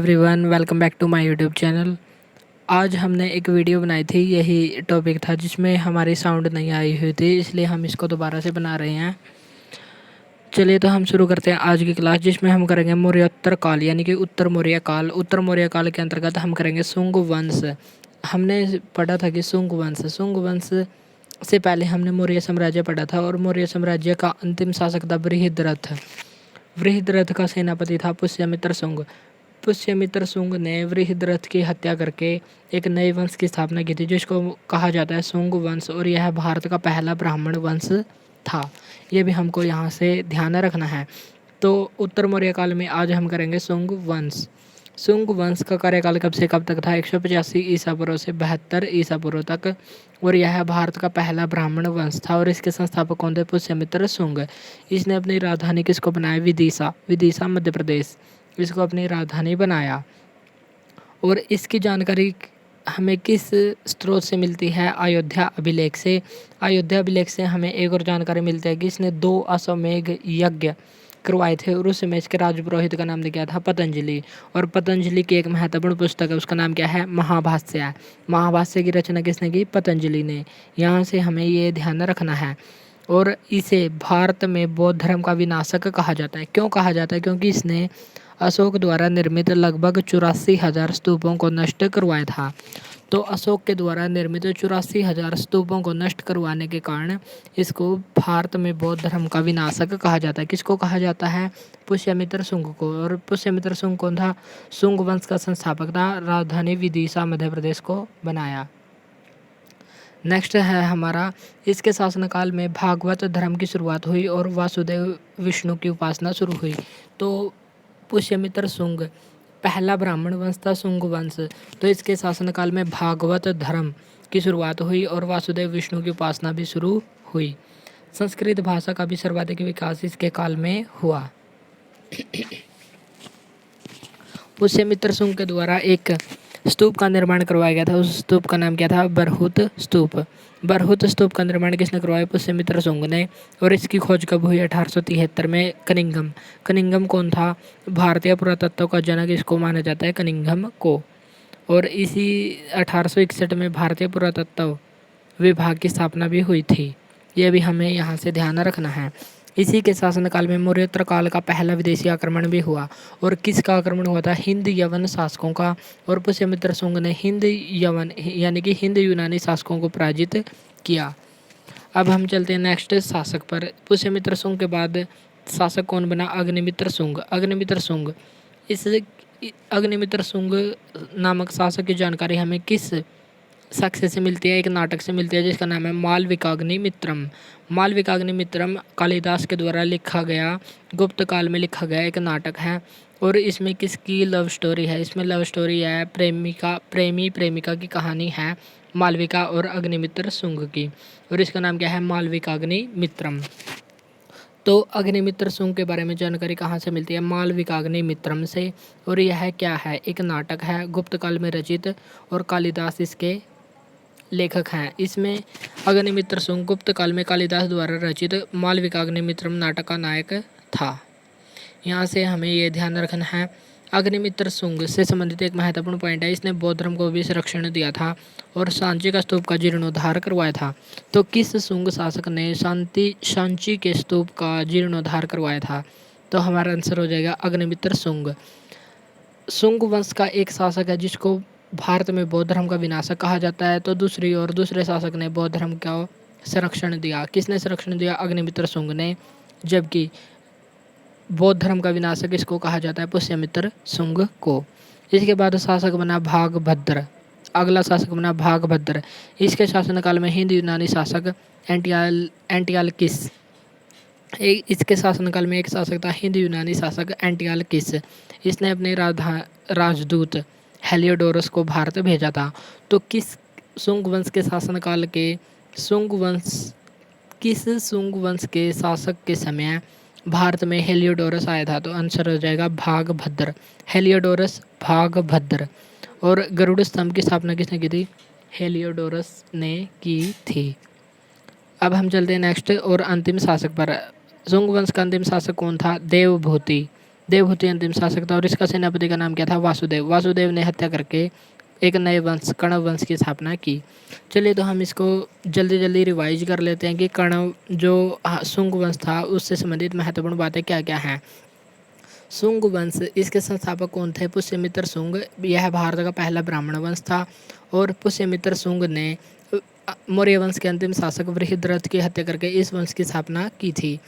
Everyone, welcome back to my YouTube channel. आज हमने एक वीडियो बनाई थी, यही टॉपिक था जिसमें हमारी साउंड नहीं आई हुई थी, इसलिए हम इसको दोबारा से बना रहे हैं। चलिए तो हम शुरू करते हैं आज की क्लास, जिसमें हम करेंगे मौर्योत्तर काल यानी कि उत्तर मौर्य काल। उत्तर मौर्य काल के अंतर्गत हम करेंगे शुंग वंश। हमने पढ़ा था कि शुंग वंश से पहले हमने मौर्य साम्राज्य पढ़ा था, और मौर्य साम्राज्य का अंतिम शासक था बृहद्रथ। बृहद्रथ का सेनापति था पुष्यमित्र शुंग। पुष्यमित्र शुंग ने बृहद्रथ की हत्या करके एक नए वंश की स्थापना की थी, जिसको कहा जाता है शुंग वंश, और यह भारत का पहला ब्राह्मण वंश था। ये भी हमको यहाँ से ध्यान रखना है। तो उत्तर मौर्य काल में आज हम करेंगे शुंग वंश। शुंग वंश का कार्यकाल कब से कब तक था? 185 ईसा पूर्व से 72 ईसा पूर्व तक, और यह भारत का पहला ब्राह्मण वंश था। और इसके संस्थापक कौन थे? पुष्यमित्र शुंग। इसने अपनी राजधानी किसको बनाया? विदिशा। विदिशा मध्य प्रदेश, इसको अपनी राजधानी बनाया। और इसकी जानकारी हमें किस स्रोत से मिलती है? अयोध्या अभिलेख से। अयोध्या अभिलेख से हमें एक और जानकारी मिलती है कि इसने 2 अश्वमेध यज्ञ करवाए थे, और उस समय इसके राजपुरोहित का नाम क्या था? पतंजलि। और पतंजलि की एक महत्वपूर्ण पुस्तक है, उसका नाम क्या है? महाभाष्य। महाभाष्य की रचना किसने की? पतंजलि ने। यहाँ से हमें ये ध्यान रखना है। और इसे भारत में बौद्ध धर्म का विनाशक कहा जाता है। क्यों कहा जाता है? क्योंकि इसने अशोक द्वारा निर्मित लगभग 84,000 स्तूपों को नष्ट करवाया था। तो अशोक के द्वारा निर्मित 84,000 स्तूपों को नष्ट करवाने के कारण इसको भारत में बौद्ध धर्म का विनाशक कहा जाता है। किसको कहा जाता है? पुष्यमित्र शुंग को। और पुष्यमित्र शुंग कौन था? शुंग वंश का संस्थापक था। राजधानी विदिशा मध्य प्रदेश को बनाया। नेक्स्ट है हमारा, इसके शासनकाल में भागवत धर्म की शुरुआत हुई और वासुदेव विष्णु की उपासना शुरू हुई। तो पुष्यमित्र शुंग पहला ब्राह्मण वंश था, शुंग वंश। तो इसके शासनकाल में भागवत धर्म की शुरुआत हुई और वासुदेव विष्णु की उपासना भी शुरू हुई। संस्कृत भाषा का भी सर्वाधिक विकास इसके काल में हुआ। पुष्यमित्र शुंग के द्वारा एक स्तूप का निर्माण करवाया गया था। उस स्तूप का नाम क्या था? बरहुत स्तूप। बरहुत स्तूप का निर्माण किसने करवाया? पुष्यमित्र शुंग ने। और इसकी खोज कब हुई? 1873 में कनिंघम। कनिंघम कौन था? भारतीय पुरातत्व का जनक इसको माना जाता है, कनिंघम को। और इसी 1861 में भारतीय पुरातत्व विभाग की स्थापना भी हुई थी। यह भी हमें यहाँ से ध्यान रखना है। इसी के शासनकाल में मौर्योत्तर काल का पहला विदेशी आक्रमण भी हुआ। और किसका आक्रमण हुआ था? हिंद यवन शासकों का। और पुष्यमित्र शुंग ने हिंद यवन यानी कि हिंद यूनानी शासकों को पराजित किया। अब हम चलते हैं नेक्स्ट शासक पर। पुष्यमित्र शुंग के बाद शासक कौन बना? अग्निमित्र शुंग। अग्निमित्र शुंग। इस अग्निमित्र शुंग नामक शासक की जानकारी हमें किस शख्स से मिलती है? एक नाटक से मिलती है, जिसका नाम है मालविकाग्निमित्रम। मालविकाग्निमित्रम कालिदास के द्वारा लिखा गया, गुप्त काल में लिखा गया एक नाटक है। और इसमें किसकी लव स्टोरी है? इसमें लव स्टोरी है प्रेमी प्रेमिका की कहानी है, मालविका और अग्निमित्र शुंग की। और इसका नाम क्या है? मालविकाग्निमित्रम। तो अग्निमित्र शुंग के बारे में जानकारी कहाँ से मिलती है? मालविकाग्निमित्रम से। और यह क्या है? एक नाटक है, गुप्त काल में रचित, और कालिदास इसके लेखक हैं। इसमें अग्निमित्र शुंग गुप्त काल में कालिदास द्वारा रचित मालविकाग्निमित्रम नाटक का नायक था। यहाँ से हमें ये ध्यान रखना है। अग्निमित्र शुंग से संबंधित एक महत्वपूर्ण पॉइंट है, इसने बौद्ध धर्म को भी संरक्षण दिया था और सांची का स्तूप का जीर्णोद्धार करवाया था। तो किस शुंग शासक ने सांची के स्तूप का जीर्णोद्धार करवाया था? तो हमारा आंसर हो जाएगा अग्निमित्र शुंग। शुंग वंश का एक शासक है जिसको भारत में बौद्ध धर्म का विनाशक कहा जाता है। तो दूसरे शासक ने बौद्ध धर्म का संरक्षण दिया। किसने संरक्षण दिया? अग्निमित्र शुंग ने। जबकि बौद्ध धर्म का विनाशक इसको कहा जाता है? पुष्यमित्र शुंग को। इसके बाद शासक बना भागभद्र। अगला शासक बना भागभद्र। इसके शासनकाल में हिंद यूनानी शासक एंटियालकिस। इसके शासनकाल में एक शासक था, हिंद यूनानी शासक एंटियालकिस। इसने अपने राजदूत हेलियोडोरस को भारत भेजा था। तो किस शुंग वंश के शासनकाल के किस शुंग वंश के शासक के समय भारत में हेलियोडोरस आया था? तो आंसर हो जाएगा भागभद्र। हेलियोडोरस भागभद्र। और गरुड़ स्तंभ की स्थापना किसने की थी? हेलियोडोरस ने की थी। अब हम चलते हैं नेक्स्ट और अंतिम शासक पर। शुंग वंश का अंतिम शासक कौन था? देवभूति। देवभूति अंतिम शासक था और इसका सेनापति का नाम क्या था? वासुदेव। वासुदेव ने हत्या करके एक नए वंश कण्व वंश की स्थापना की। चलिए तो हम इसको जल्दी जल्दी रिवाइज कर लेते हैं कि कण्व जो शुंग वंश था उससे संबंधित महत्वपूर्ण बातें क्या क्या हैं। शुंग वंश, इसके संस्थापक कौन थे? पुष्यमित्र शुंग। यह भारत का पहला ब्राह्मण वंश था और पुष्यमित्र शुंग ने मौर्य वंश के अंतिम शासक बृहद्रथ की हत्या करके इस वंश की स्थापना की थी।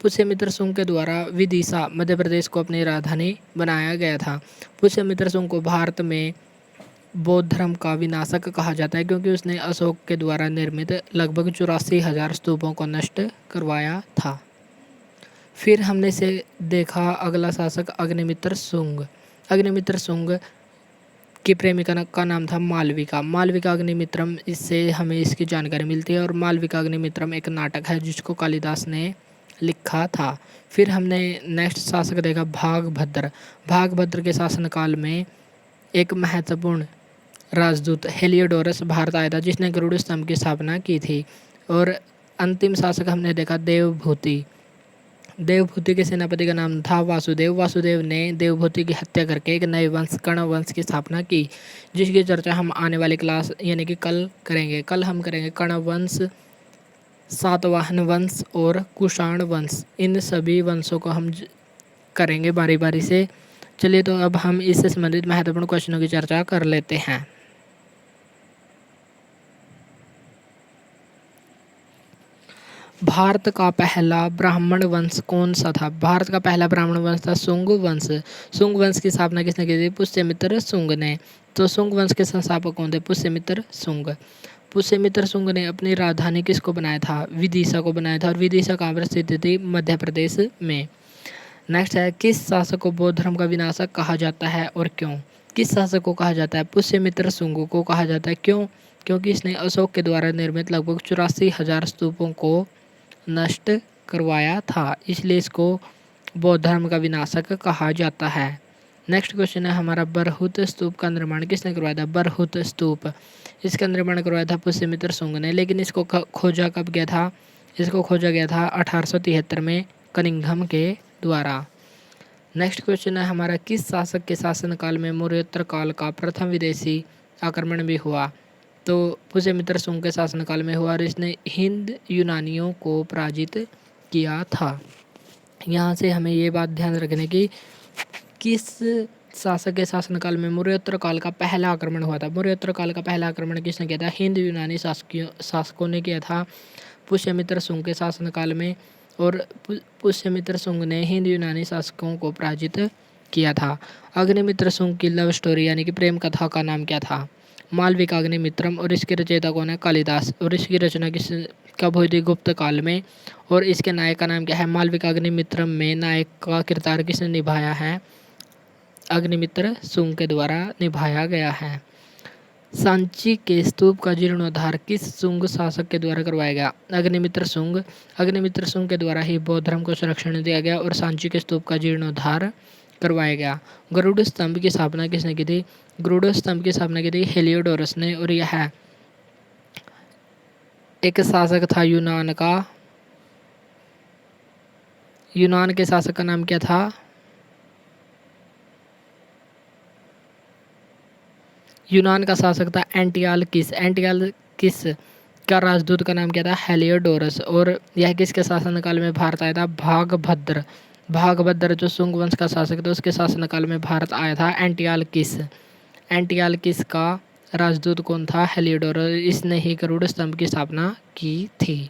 पुष्यमित्र शुंग के द्वारा विदिशा मध्य प्रदेश को अपनी राजधानी बनाया गया था। पुष्यमित्र शुंग को भारत में बौद्ध धर्म का विनाशक कहा जाता है क्योंकि उसने अशोक के द्वारा निर्मित लगभग 84,000 स्तूपों को नष्ट करवाया था। फिर हमने से देखा अगला शासक अग्निमित्र शुंग। अग्निमित्र शुंग की प्रेमिका का नाम था मालविका। मालविका अग्निमित्रम, इससे हमें इसकी जानकारी मिलती है और मालविका अग्निमित्रम एक नाटक है जिसको कालिदास ने लिखा था। फिर हमने नेक्स्ट शासक देखा भागभद्र। भागभद्र के शासनकाल में एक महत्वपूर्ण राजदूत हेलियोडोरस भारत आया था जिसने गरुड़ स्तंभ की स्थापना की थी। और अंतिम शासक हमने देखा देवभूति। देवभूति के सेनापति का नाम था वासुदेव। वासुदेव ने देवभूति की हत्या करके एक नए वंश कण्व वंश की स्थापना की जिसकी चर्चा हम आने वाली क्लास यानी कि कल करेंगे। कल हम करेंगे कण्व वंश, सातवाहन वंश और कुषाण वंश। इन सभी वंशों को हम करेंगे बारी बारी से। चलिए तो अब हम इससे संबंधित महत्वपूर्ण क्वेश्चनों की चर्चा कर लेते हैं। भारत का पहला ब्राह्मण वंश कौन सा था? भारत का पहला ब्राह्मण वंश था शुंग वंश। शुंग वंश की स्थापना किसने की थी? पुष्यमित्र शुंग ने। तो शुंग वंश के संस्थापक कौन थे? पुष्यमित्र शुंग। पुष्यमित्र शुंग ने अपनी राजधानी किसको बनाया था? विदिशा को बनाया था और विदिशा कहाँ पर स्थित थी? मध्य प्रदेश में। नेक्स्ट है किस शासक को बौद्ध धर्म का विनाशक कहा जाता है और क्यों? किस शासक को कहा जाता है? पुष्यमित्र शुंग को कहा जाता है। क्यों? क्योंकि इसने अशोक के द्वारा निर्मित लगभग 84,000 स्तूपों को नष्ट करवाया था, इसलिए इसको बौद्ध धर्म का विनाशक कहा जाता है। नेक्स्ट क्वेश्चन है हमारा बरहुत स्तूप का निर्माण किसने करवाया था? बरहुत स्तूप, इसका निर्माण करवाया था पुष्यमित्र शुंग ने। लेकिन इसको खोजा कब गया था? इसको खोजा गया था 1873 में कनिंघम के द्वारा। नेक्स्ट क्वेश्चन है हमारा किस शासक के शासनकाल में मौर्योत्तर काल का प्रथम विदेशी आक्रमण भी हुआ? तो पुष्यमित्र शुंग के शासनकाल में हुआ और इसने हिंद यूनानियों को पराजित किया था। यहाँ से हमें ये बात ध्यान रखने की किस शासक के शासनकाल में मौर्योत्तर काल का पहला आक्रमण हुआ था? मौर्योत्तर काल का पहला आक्रमण किसने किया था? हिंद यूनानी शासकों ने किया था पुष्यमित्र शुंग के शासनकाल में। और पुष्यमित्र शुंग ने हिंद यूनानी शासकों को पराजित किया था। अग्निमित्र शुंग की लव स्टोरी यानी कि प्रेम कथा का नाम क्या था? मालविका अग्निमित्रम। और इसके रचयिता कौन है? कालिदास। और इसकी रचना कब हुई थी? गुप्त काल में। और इसके नायक का नाम क्या है? मालविका अग्निमित्रम में नायक का किरदार किसने निभाया है? अग्निमित्र शुंग के द्वारा निभाया गया है। सांची के स्तूप का जीर्णोद्धार किस शुंग शासक के द्वारा करवाया गया? अग्निमित्र शुंग। अग्निमित्र शुंग के द्वारा ही बौद्ध धर्म को संरक्षण दिया गया और सांची के स्तूप का जीर्णोद्धार करवाया गया। गरुड़ स्तंभ की स्थापना किसने की थी? गरुड़ स्तंभ की स्थापना की थी हेलियोडोरस ने। और यह एक शासक था यूनान का। यूनान के शासक का नाम क्या था? यूनान का शासक था एंटियालकिस। एंटियालकिस का राजदूत का नाम क्या था? हेलियोडोरस। और यह किसके शासनकाल में भारत आया था? भागभद्र। भागभद्र जो शुंग वंश का शासक था उसके शासनकाल में भारत आया था एंटियालकिस। एंटियालकिस का राजदूत कौन था? हेलियोडोरस। इसने ही गरुड़ स्तंभ की स्थापना की थी।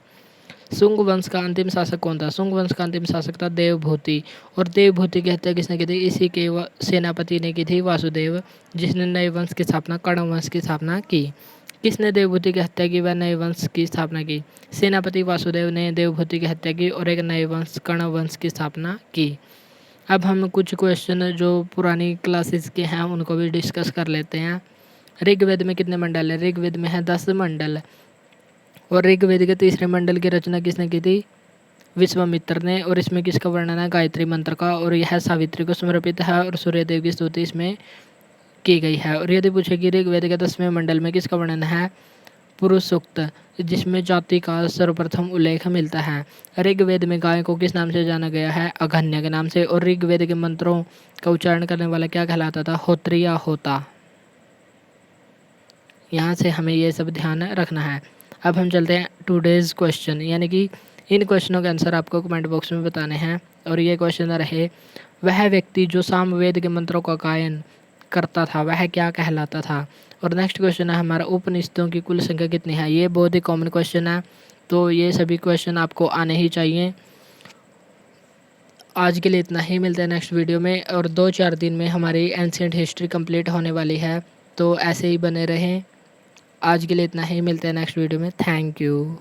शुंग वंश का अंतिम शासक कौन था? शुंग वंश का अंतिम शासक था देवभूति। और देवभूति की हत्या किसने की थी? इसी के सेनापति ने की थी वासुदेव, जिसने नए वंश की स्थापना कण्व वंश की स्थापना की। किसने देवभूति की हत्या की व नए वंश की स्थापना की? सेनापति वासुदेव ने देवभूति की हत्या की और एक नए वंश कण्व वंश की स्थापना की। अब हम कुछ क्वेश्चन जो पुरानी क्लासेस के हैं उनको भी डिस्कस कर लेते हैं। ऋग्वेद में कितने मंडल है? ऋग्वेद में है 10 मंडल। और ऋग्वेद के तीसरे मंडल की रचना किसने की थी? विश्वामित्र ने। और इसमें किसका वर्णन है? गायत्री मंत्र का। और यह सावित्री को समर्पित है और सूर्यदेव की स्तुति इसमें की गई है। और यदि पूछे कि ऋग्वेद के 10वें मंडल में किसका वर्णन है? पुरुष सूक्त, जिसमें जाति का सर्वप्रथम उल्लेख मिलता है। ऋग्वेद में गाय को किस नाम से जाना गया है? अघन्य के नाम से। और ऋग्वेद के मंत्रों का उच्चारण करने वाला क्या कहलाता था? होत्री या होता। यहाँ से हमें ये सब ध्यान रखना है। अब हम चलते हैं टुडेज़ क्वेश्चन, यानी कि इन क्वेश्चनों के आंसर आपको कमेंट बॉक्स में बताने हैं। और ये क्वेश्चन रहे, वह व्यक्ति जो सामवेद के मंत्रों का गायन करता था वह क्या कहलाता था? और नेक्स्ट क्वेश्चन है हमारा, उपनिषदों की कुल संख्या कितनी है? ये बहुत ही कॉमन क्वेश्चन है, तो ये सभी क्वेश्चन आपको आने ही चाहिए। आज के लिए इतना ही, मिलते हैं नेक्स्ट वीडियो में। और 2-4 दिन में हमारी एंशिएंट हिस्ट्री कंप्लीट होने वाली है, तो ऐसे ही बने रहें। आज के लिए इतना ही, मिलते हैं नेक्स्ट वीडियो में। Thank you.